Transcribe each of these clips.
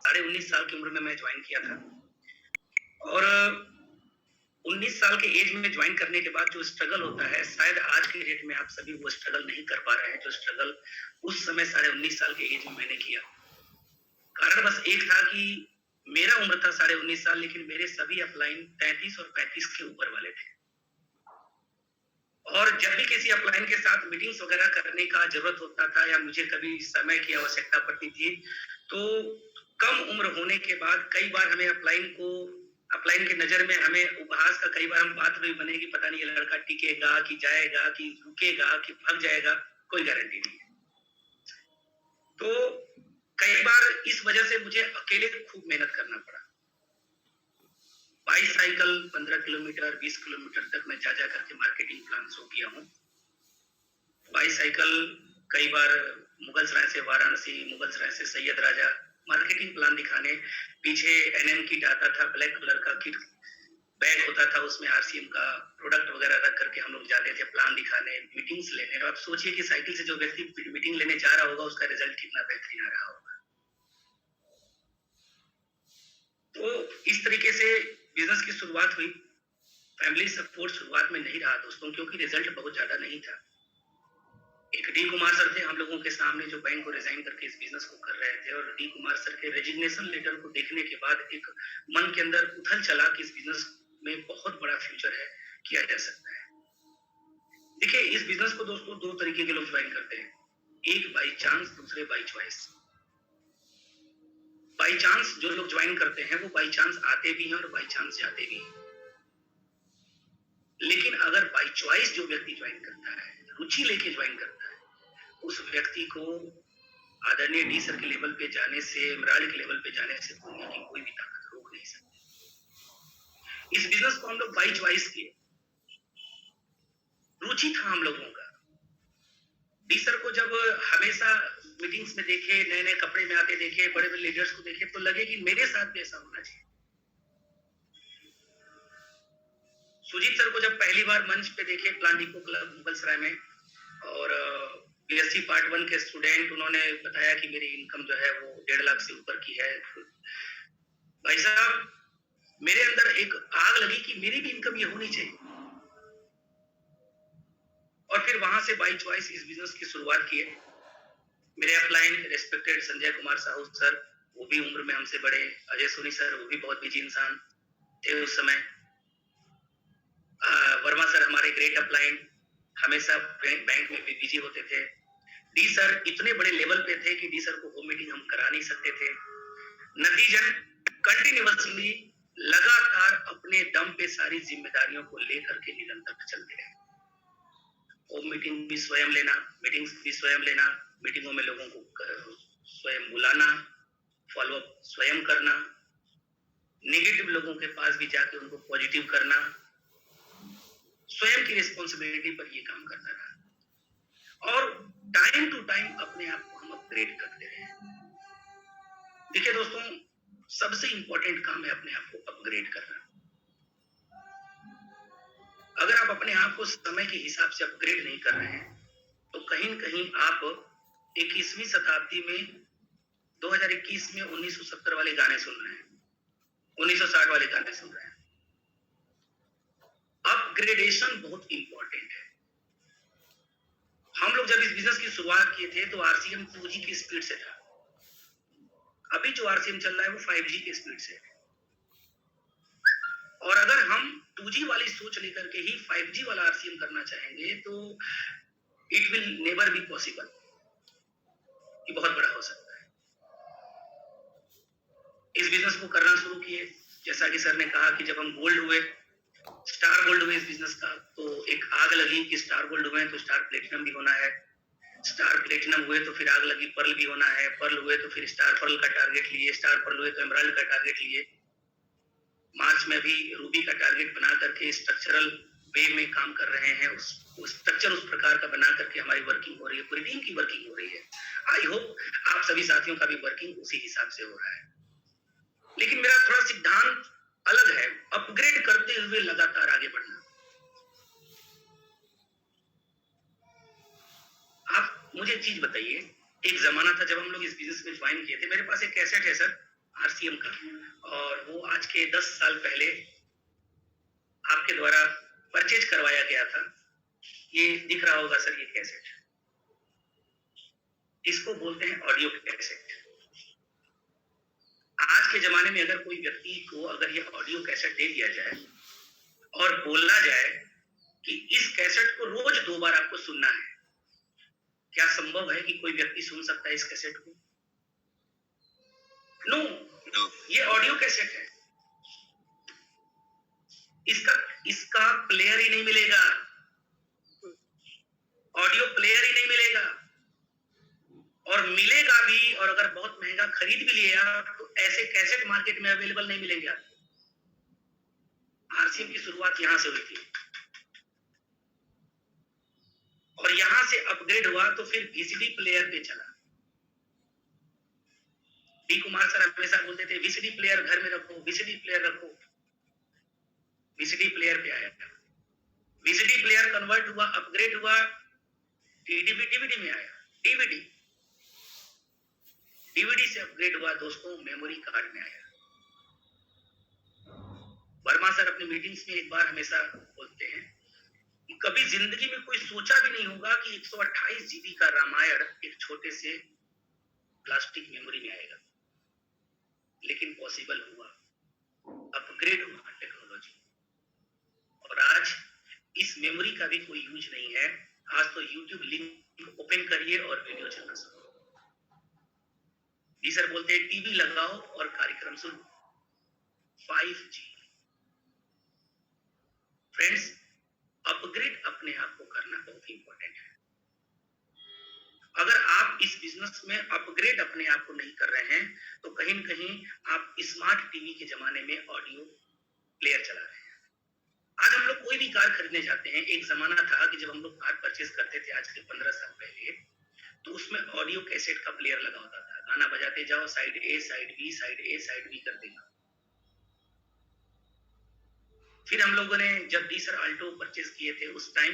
साढ़े 19 साल की उम्र में मैं ज्वाइन किया था और 19 साल के एज में ज्वाइन करने के बाद जो स्ट्रगल होता है, शायद आज के डेट में आप सभी वो स्ट्रगल नहीं कर पा रहे हैं जो स्ट्रगल उस समय साढ़े 19 साल के एज में मैंने किया। कारण बस एक था कि मेरा उम्र था साढ़े 19 साल, लेकिन मेरे सभी अपलाइन 33 और 35 के ऊपर वाले थे। और जब भी किसी अपलाइन के साथ मीटिंग्स वगैरह करने का जरूरत होता था या मुझे कभी समय की आवश्यकता पड़ती थी, तो कम उम्र होने के बाद कई बार हमें अपलाइन की नजर में हमें उपहास का कई बार हम बात भी बने कि पता नहीं ये लड़का टिकेगा कि जाएगा कि रुकेगा कि भाग जाएगा, कोई गारंटी नहीं है। तो कई बार इस वजह से मुझे अकेले खूब मेहनत करना पड़ा। बाईसाइकिल 15 किलोमीटर 20 किलोमीटर तक मैं जा करके मार्केटिंग प्लान शो किया हूँ। बाईसाइकिल कई बार मुगलसराय से वाराणसी, मुगलसराय से सैयद राजा मार्केटिंग प्लान दिखाने, पीछे एनएम किट आता था, ब्लैक कलर का किट बैग होता था, उसमें आरसीएम का प्रोडक्ट वगैरह रख करके हम लोग जाते थे प्लान दिखाने, मीटिंग्स लेने। और आप सोचिए कि साइकिल से जो व्यक्ति मीटिंग लेने जा रहा होगा उसका रिजल्ट कितना बेहतरीन आ रहा होगा। तो इस तरीके से बिजनेस की शुरुआत हुई। फैमिली सपोर्ट शुरुआत में नहीं रहा दोस्तों, क्योंकि रिजल्ट बहुत ज्यादा नहीं था। एक डी कुमार सर थे हम लोगों के सामने जो बैंक को रिजाइन करके इस बिजनेस को कर रहे थे, और डी कुमार सर के रेजिग्नेशन लेटर को देखने के बाद एक मन के अंदर उथल चला कि इस बिजनेस में बहुत बड़ा फ्यूचर है, किया जा सकता है। देखिए, इस बिजनेस को दोस्तों दो तरीके के लोग ज्वाइन करते हैं, एक बाई चांस, दूसरे बाई चॉइस। बाई चांस जो लोग ज्वाइन करते हैं वो बाई चांस आते भी हैं और बाई चांस जाते भी हैं। लेकिन अगर बाई चॉइस जो व्यक्ति ज्वाइन करता है, रुचि लेके ज्वाइन करता है, उस व्यक्ति को आदरणीय डी सर के लेवल पे जाने से, इमरान के लेवल पे जाने से दुनिया की कोई भी ताकत रोक नहीं सकती। इस बिजनेस को हम लोग बाई चॉइस किए, रुचि था हम लोगों का। डी सर को जब हमेशा मीटिंग्स में देखे, नए नए कपड़े में आते देखे, बड़े बड़े लीडर्स को देखे, तो लगे कि मेरे साथ भी ऐसा होना चाहिए। सुजीत सर को जब पहली बार मंच पे देखे प्लान डिपो क्लब मुगलसराय में, और बीएससी पार्ट 1 के स्टूडेंट, उन्होंने बताया कि मेरी इनकम जो है वो 1.5 लाख से ऊपर की है। भाई साहब, मेरे अंदर एक आग लगी कि मेरी भी इनकम ये होनी चाहिए। और फिर वहां से बाई चॉइस इस बिजनेस की शुरुआत किए। मेरे upline respected Sanjay Kumar Sahu sir, वो भी उम्र में हमसे बड़े, अजय सोनी सर, वो भी बहुत बिजी इंसान थे उस समय। वर्मा सर हमारे ग्रेट अपलाइन, हमेशा बैंक में भी बिजी होते थे। डी सर इतने बड़े लेवल पे थे कि डी सर को होम मीटिंग हम करा नहीं सकते थे। नतीजन कंटिन्यूअसली लगातार अपने दम पे सारी जिम्मेदारियों को लेकर के निरंतर चलते रहे। होम मीटिंग भी स्वयं लेना, मीटिंग्स भी स्वयं लेना, मीटिंगों में लोगों को स्वयं बुलाना, फॉलोअप स्वयं करना, नेगेटिव लोगों के पास भी जाके उनको पॉजिटिव करना, स्वयं की रिस्पॉन्सिबिलिटी पर ये काम करता रहा। और टाइम टू टाइम अपने आप को हम अपग्रेड करते रहे। देखिए दोस्तों, सबसे इंपॉर्टेंट काम है अपने आप को अपग्रेड करना। अगर आप अपने आप को समय के हिसाब से अपग्रेड नहीं कर रहे हैं, तो कहीं न कहीं आप 21वीं शताब्दी में 2021 में 1970 वाले गाने सुन रहे हैं, 1960 वाले गाने सुन रहे हैं। अपग्रेडेशन बहुत इंपॉर्टेंट है। हम लोग जब इस बिजनेस की शुरुआत किए थे तो आरसीएम 2G की स्पीड से था। अभी जो आरसीएम चल रहा है वो 5G की स्पीड से है। और अगर हम 2G वाली सोच लेकर के ही 5G वाला आरसीएम करना चाहेंगे तो it will never be possible. ये बहुत बड़ा हो सकता है। इस बिजनेस को करना शुरू किए, जैसा कि सर ने कहा कि जब हम गोल्ड हुए, स्टार गोल्ड हुए इस बिजनेस का, तो एक आग लगी कि स्टार गोल्ड हुए तो स्टार प्लेटिनम भी होना है, स्टार प्लेटिनम हुए तो फिर आग लगी पर्ल भी होना है, पर्ल हुए तो फिर स्टार पर्ल का टारगेट लिए, स्टार पर्ल हुए तो एमराल्ड का टारगेट लिए। मार्च में भी रूबी का टारगेट बना करके स्ट्रक्चरल वे में काम कर रहे हैं। उस स्ट्रक्चर उस प्रकार का बना करके हमारी वर्किंग हो रही है, पूरी टीम की वर्किंग हो रही है। आई होप आप सभी साथियों का भी वर्किंग उसी हिसाब से हो रहा है। लेकिन मेरा थोड़ा सिद्धांत अलग है, अपग्रेड करते हुए लगातार आगे बढ़ना। आप मुझे एक चीज बताइए, एक जमाना था जब हम लोग इस बिजनेस में ज्वाइन किए थे, मेरे पास एक कैसेट है सर, आरसीएम का, और वो आज के 10 साल पहले आपके द्वारा परचेज करवाया गया था। ये दिख रहा होगा सर, ये कैसेट, इसको बोलते हैं ऑडियो कैसेट। आज के जमाने में अगर कोई व्यक्ति को अगर ये ऑडियो कैसेट दे दिया जाए और बोला जाए कि इस कैसेट को रोज 2 बार आपको सुनना है, क्या संभव है कि कोई व्यक्ति सुन सकता है इस कैसेट को? नो no, ये ऑडियो कैसेट है, इसका प्लेयर ही नहीं मिलेगा, ऑडियो प्लेयर ही नहीं मिलेगा, और मिलेगा भी, और अगर बहुत महंगा खरीद भी लिया तो ऐसे कैसेट मार्केट में अवेलेबल नहीं मिलेंगे आपको। आरसीएम की शुरुआत यहां से हुई थी, और यहां से अपग्रेड हुआ तो फिर वीसीडी प्लेयर पे चला। डी कुमार सर हमेशा बोलते थे वीसीडी प्लेयर घर में रखो, वीसीडी प्लेयर रखो। वीसीडी प्लेयर पे आया, वीसीडी प्लेयर कन्वर्ट हुआ, अपग्रेड हुआ, डीवीडी में आया, डीवीडी से अपग्रेड हुआ दोस्तों, मेमोरी कार्ड में आया। वर्मा सर अपनी मीटिंग्स में एक बार हमेशा बोलते हैं कि कभी जिंदगी में कोई सोचा भी नहीं होगा कि 128 जीबी का रामायण एक छोटे से प्लास्टिक मेमोरी में आएगा, लेकिन पॉसिबल हुआ, अपग्रेड हुआ टेक्नोलॉजी, और आज इस मेमोरी का भी कोई यूज नहीं है। आज तो यूट्यूब लिंक ओपन करिए और वीडियो चलना शुरू। जी सर बोलते हैं टीवी लगाओ और कार्यक्रम सुनो। 5G फ्रेंड्स, अपग्रेड अपने आप को करना बहुत इंपॉर्टेंट है। अगर आप इस बिजनेस में अपग्रेड अपने आप को नहीं कर रहे हैं तो कहीं न कहीं आप स्मार्ट टीवी के जमाने में ऑडियो प्लेयर चला रहे हैं। आज हम लोग कोई भी कार खरीदने जाते हैं, एक जमाना था कि जब हम लोग कार परचेज करते थे आज से 15 साल पहले, तो उसमें ऑडियो कैसेट का प्लेयर लगा होता था, गाना बजाते जाओ, साइड ए साइड बी, साइड ए साइड बी कर देगा। फिर हम लोगों ने जब डीसर आल्टो परचेज किए थे उस टाइम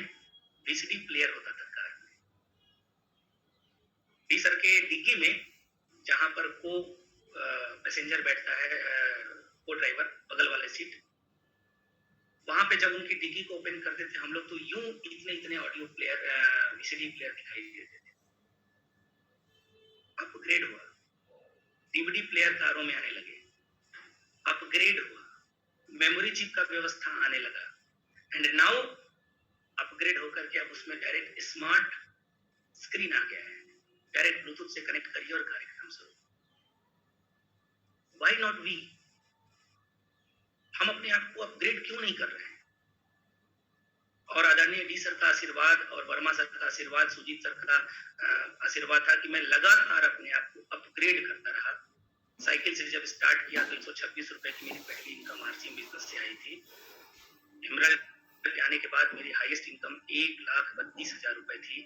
वीसीडी प्लेयर होता था कार में। डीसर के डिग्गी में जहां पर को पैसेंजर बैठता है, को ड्राइवर बगल वाले सीट, वहां पे जब उनकी डिग्गी को ओपन करते थे हम लोग तो यूं इतने ऑडियो प्लेयर, वीसीडी प्लेयर दिखाई देते थे। अपग्रेड हुआ, डीवीडी प्लेयर कारों में आने लगे, अपग्रेड हुआ, मेमोरी चिप का व्यवस्था आने लगा, एंड नाउ अपग्रेड होकर के अब उसमें डायरेक्ट स्मार्ट स्क्रीन आ गया है, डायरेक्ट ब्लूटूथ से कनेक्ट करिए और कार्यक्रम शुरू। Why not we? हम अपने आप को अपग्रेड क्यों नहीं कर रहे हैं? और आदरणीय डी सर का आशीर्वाद और वर्मा सर का आशीर्वाद, सुजीत सर का आशीर्वाद था कि मैं लगातार अपने आप को अपग्रेड करता रहा। साइकिल से जब स्टार्ट किया तो 126 रुपए की मेरी पहली इनकम आरसीएम बिजनेस से आई थी। एमराल्ड के आने के बाद मेरी हाईएस्ट इनकम 1,32,000 रुपए थी।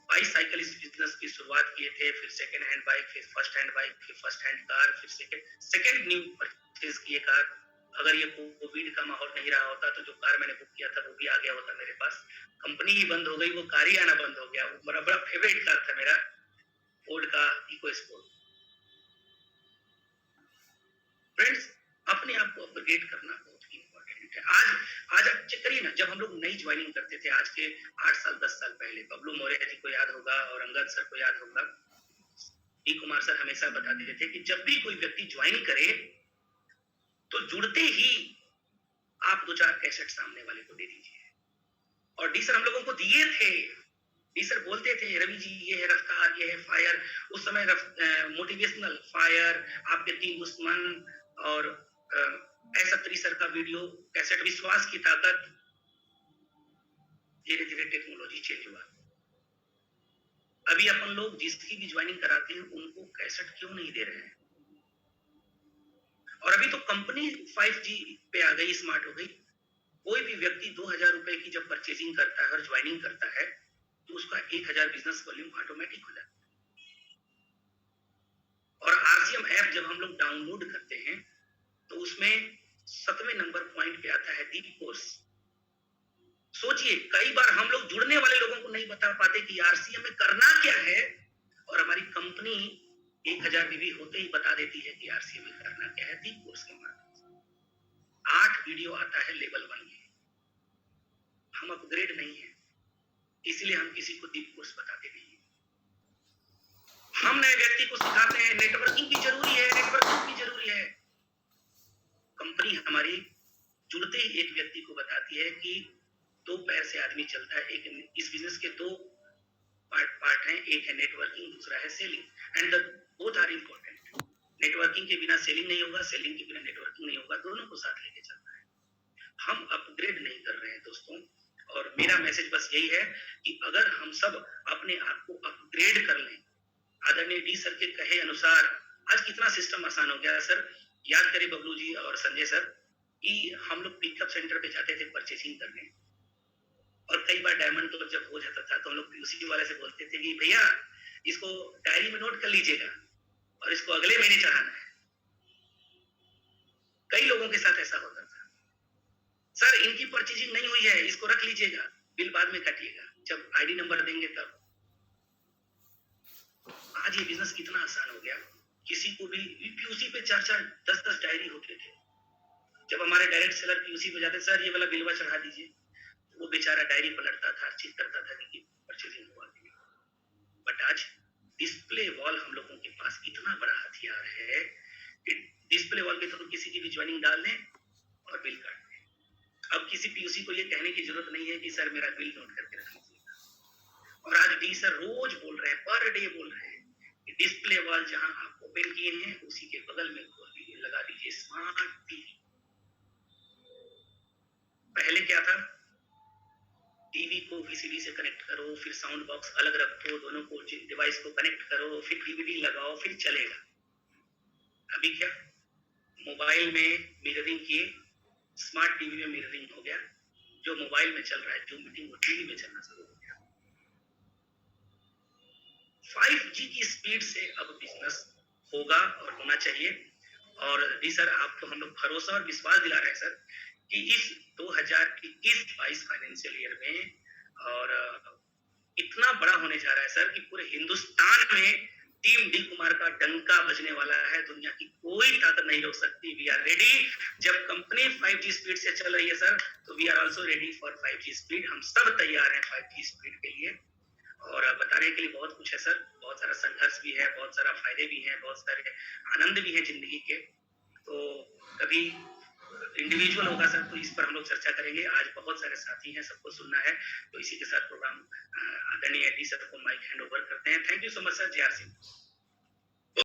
22 साइकिल इस बिजनेस की शुरुआत किए थे, फिर सेकेंड हैंड बाइक, फिर फर्स्ट हैंड बाइक, फिर फर्स्ट हैंड कार, फिर सेकेंड न्यू परचेज किए कार। अगर ये कोविड का माहौल नहीं रहा होता तो जो कार मैंने बुक किया था वो भी आ गया होता मेरे पास। कंपनी ही बंद हो गई, वो कार ही आना बंद हो गया। वो मेरा बड़ा फेवरेट कार था मेरा, फोर्ड का इको स्पोर्ट। फ्रेंड्स, अपने आप को अपग्रेड करना बहुत ही इंपॉर्टेंट है। आज आप चेक करिए ना, जब हम लोग नई ज्वाइनिंग करते थे आज के 8 साल 10 साल पहले, बबलू मौर्य जी को याद होगा और अंगद सर को याद होगा, डी कुमार सर हमेशा बताते थे कि जब भी कोई व्यक्ति ज्वाइन करे तो जुड़ते ही आप 2-4 कैसेट सामने वाले को दे दीजिए। और डी सर हम लोगों को दिए थे। डी सर बोलते थे रवि जी ये है रफ्तार, ये है फायर। उस समय मोटिवेशनल फायर, आपके 3 दुश्मन और ऐसा सर का वीडियो कैसेट, विश्वास की ताकत। धीरे धीरे टेक्नोलॉजी चेंज हुआ। अभी अपन लोग जिसकी भी ज्वाइनिंग कराते हैं उनको कैसेट क्यों नहीं दे रहे हैं? और अभी तो कंपनी 5G पे आ गई, स्मार्ट हो गई। कोई भी व्यक्ति 2,000 रुपए की जब परचेजिंग करता है और ज्वाइनिंग करता है तो उसका 1,000 बिजनेस वॉल्यूम ऑटोमेटिक हो जाता है। और आरसीएम ऐप जब हम लोग डाउनलोड करते हैं तो उसमें 7वें नंबर पॉइंट पे आता है डीप कोर्स। सोचिए, कई बार हम लोग जुड़ने वाले लोगों को नहीं बता पाते कि आरसीएम में करना क्या है, और हमारी कंपनी 1000 बीबी होते ही बता देती है कि आरसीए में करना क्या है, 3 कोर्स के माध्यम से 8 वीडियो आता है लेवल 1 में। हम अपग्रेड नहीं है, इसलिए हम किसी को डीप कोर्स बताते नहीं है। हम नए व्यक्ति को सिखाते हैं नेटवर्किंग भी जरूरी है, नेटवर्किंग भी जरूरी है। कंपनी हमारी जुड़ते ही एक व्यक्ति को बताती है कि 2 पैर से आदमी चलता है। एक इस बिजनेस के 2 पार्ट हैं, एक है नेटवर्किंग, दूसरा है selling, and both are important. Networking के बिना सेलिंग नहीं होगा, सेलिंग के बिना नेटवर्किंग नहीं होगा, दोनों को साथ लेके चलना है। हम अपग्रेड नहीं कर रहे हैं दोस्तों, और मेरा मैसेज बस यही है कि अगर हम सब अपने आप को अपग्रेड कर लें, आदरणीय डी सर के कहे अनुसार, आज कितना सिस्टम आसान हो गया है सर। याद करें बबलू जी और संजय सर कि हम लोग पिकअप सेंटर पे जाते थे परचेसिंग करने, और कई बार डायमंड तो जब हो जाता था तो हम लोग पीयूसी वाले से बोलते थे कि भैया इसको डायरी में नोट कर लीजिएगा और इसको अगले महीने चढ़ाना है। कई लोगों के साथ ऐसा होता था, सर इनकी परचेजिंग नहीं हुई है, इसको रख लीजिएगा, बिल बाद में काटिएगा, जब आईडी नंबर देंगे तब। आज ये बिजनेस कितना आसान हो गया, किसी को भी पीयूसी पे 4-4, 10-10 डायरी होते थे। जब हमारे डायरेक्ट सेलर पीयूसी पे जाते, सर ये वाला बिलवा चढ़ा दीजिए, वो बेचारा डायरी पलटता था, चेक करता था कि परचेजिंग हुआ कि नहीं। बट आज डिस्प्ले वॉल हम लोगों के पास इतना बड़ा हथियार है कि डिस्प्ले वॉल के थ्रू किसी की भी ज्वाइनिंग डाल दें और बिल काट दें। अब किसी पीयूसी को ये कहने की जरूरत नहीं है कि सर मेरा बिल नोट करके रख लीजिएगा। और आज डी सर रोज बोल रहे हैं, पर डे बोल रहे हैं कि डिस्प्ले वॉल जहां आप ओपन किए हैं उसी के बगल में खोल दीजिए, लगा दीजिए स्मार्ट टीवी। पहले क्या था, टीवी को वीसीडी से कनेक्ट करो, फिर साउंड बॉक्स अलग रखो, दोनों को डिवाइस को कनेक्ट करो, फिर डीवीडी लगाओ, फिर चलेगा। अभी क्या, मोबाइल में मिररिंग किए, स्मार्ट टीवी में मिररिंग हो गया, जो मोबाइल में चल रहा है, जो मीटिंग वो टीवी में चलना शुरू हो गया। 5G की स्पीड से अब बिजनेस होगा और होना चाहिए। और जी सर, आपको हम लोग भरोसा और विश्वास दिला रहे हैं सर कि इस 2021-22 फाइनेंशियल ईयर में और इतना बड़ा होने जा रहा है सर कि पूरे हिंदुस्तान में टीम डी कुमार का डंका बजने वाला है, दुनिया की कोई ताकत नहीं रोक सकती। We are ready. जब कंपनी 5G स्पीड से चल रही है सर, तो we are also ready for 5G speed. हम सब तैयार हैं 5G स्पीड के लिए। और बताने के लिए बहुत कुछ है सर, बहुत सारा संघर्ष भी है, बहुत सारा फायदे भी हैं, बहुत सारे आनंद भी हैं जिंदगी के। तो कभी इंडिविजुअल होगा सर तो इस पर हम लोग चर्चा करेंगे। आज बहुत सारे साथी हैं, सबको सुनना है, तो इसी के साथ प्रोग्राम आदरणीय डी सर को माइक हैंड ओवर करते हैं। Thank you so much sir. J are Singh.